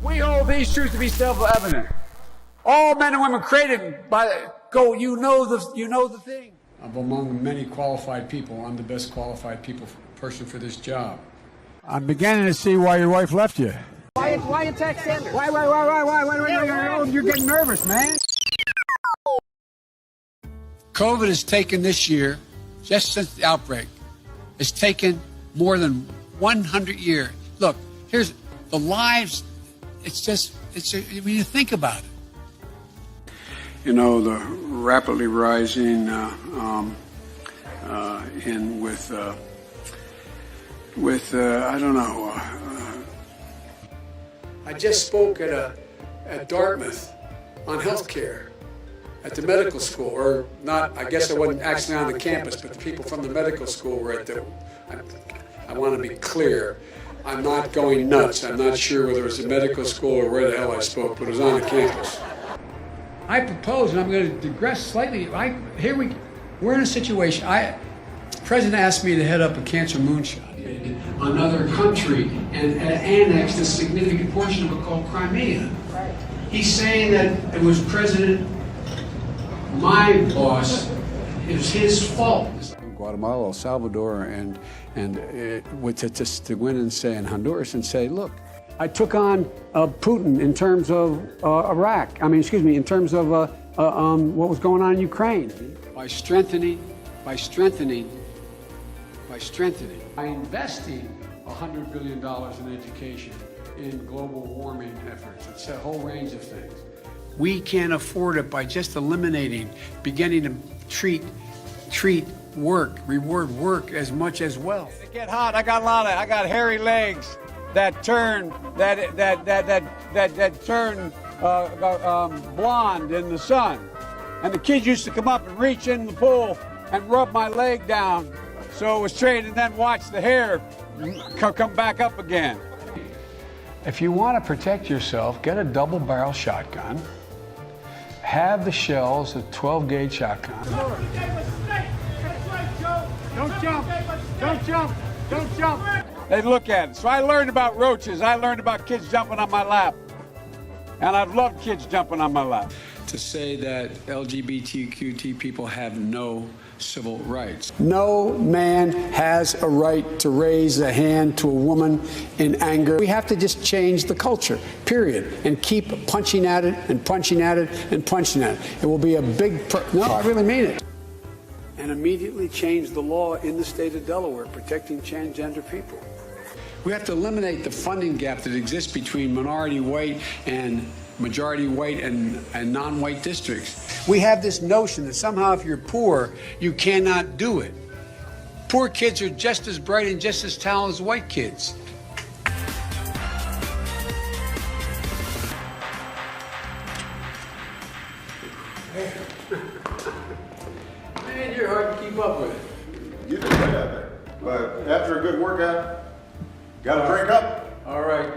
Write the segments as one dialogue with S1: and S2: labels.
S1: We hold these truths to be self-evident. All men and women created by you know the thing. Among many qualified people, I'm the best qualified person for this job. I'm beginning to see why your wife left you.
S2: Why attack Sanders?
S1: Why? You're getting nervous, man. COVID has taken this year, just since the outbreak, it's taken more than 100 years. Look, here's the lives. When you think about it. You know, the rapidly rising I don't know. I just spoke at Dartmouth on healthcare at the medical school, or not. I guess I wasn't actually on the campus, but the people from the medical school were at the. I want to be clear. I'm not going nuts. I'm not sure whether it was a medical school or where the hell I spoke, but it was on the campus. I propose, and I'm going to digress slightly. We're in a situation. The president asked me to head up a cancer moonshot. Another country and annexed a significant portion of it called Crimea. Right. He's saying that it was my boss, it was his fault. Guatemala, El Salvador, and to go in and say in Honduras and say, look, I took on Putin in terms of Iraq. In terms of what was going on in Ukraine. By strengthening, by investing $100 billion in education, in global warming efforts. It's a whole range of things. We can't afford it by just beginning to reward work as much as wealth.
S2: It get hot. I got hairy legs that turn blonde in the sun, and the kids used to come up and reach in the pool and rub my leg down so it was straight, and then watch the hair come back up again. If you want to protect yourself, get a double-barrel shotgun. Have the shells, a 12-gauge shotgun. Don't jump! Don't jump! Don't jump! They look at it. So I learned about roaches. I learned about kids jumping on my lap. And I've loved kids jumping on my lap. To say that LGBTQ people have no civil rights. No man has a right to raise a hand to a woman in anger. We have to just change the culture, period, and keep punching at it and punching at it and punching at it. It will be a big, no, I really mean it. And immediately change the law in the state of Delaware protecting transgender people. We have to eliminate the funding gap that exists between minority white and majority white and non-white districts. We have this notion that somehow if you're poor, you cannot do it. Poor kids are just as bright and just as talented as white kids. Man, you're hard to keep up with.
S3: You did great out there. But after a good workout, got a drink up?
S1: All right.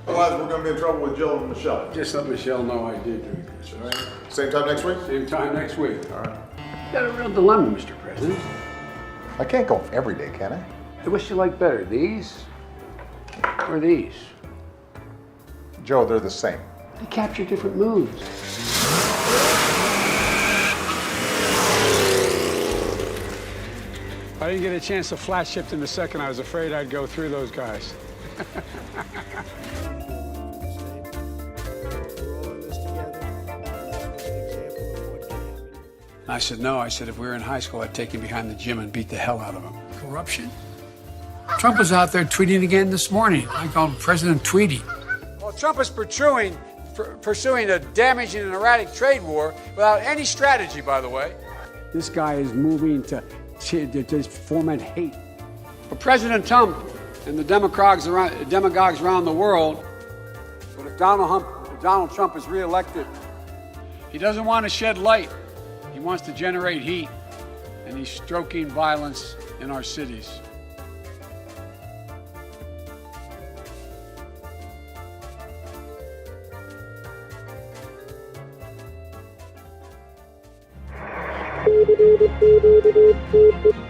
S3: Otherwise, we're going to be in trouble with Jill and Michelle.
S1: Just let Michelle know I did drink this, all right?
S3: Same time next week?
S1: Same time next week. All right. You got a real dilemma, Mr. President.
S3: I can't go every day, can I?
S1: Which you like better, these or these?
S3: Joe, they're the same.
S1: They capture different moods. I didn't get a chance to flash shift in the second. I was afraid I'd go through those guys. I said, no. I said, if we were in high school, I'd take him behind the gym and beat the hell out of him. Corruption? Trump was out there tweeting again this morning. I call him President Tweety. Well, Trump is pursuing a damaging and erratic trade war without any strategy, by the way. This guy is moving to foment hate. But President Trump and the demagogues around the world, but if Donald Trump is reelected, he doesn't want to shed light. He wants to generate heat, and he's stoking violence in our cities.
S4: Thank you.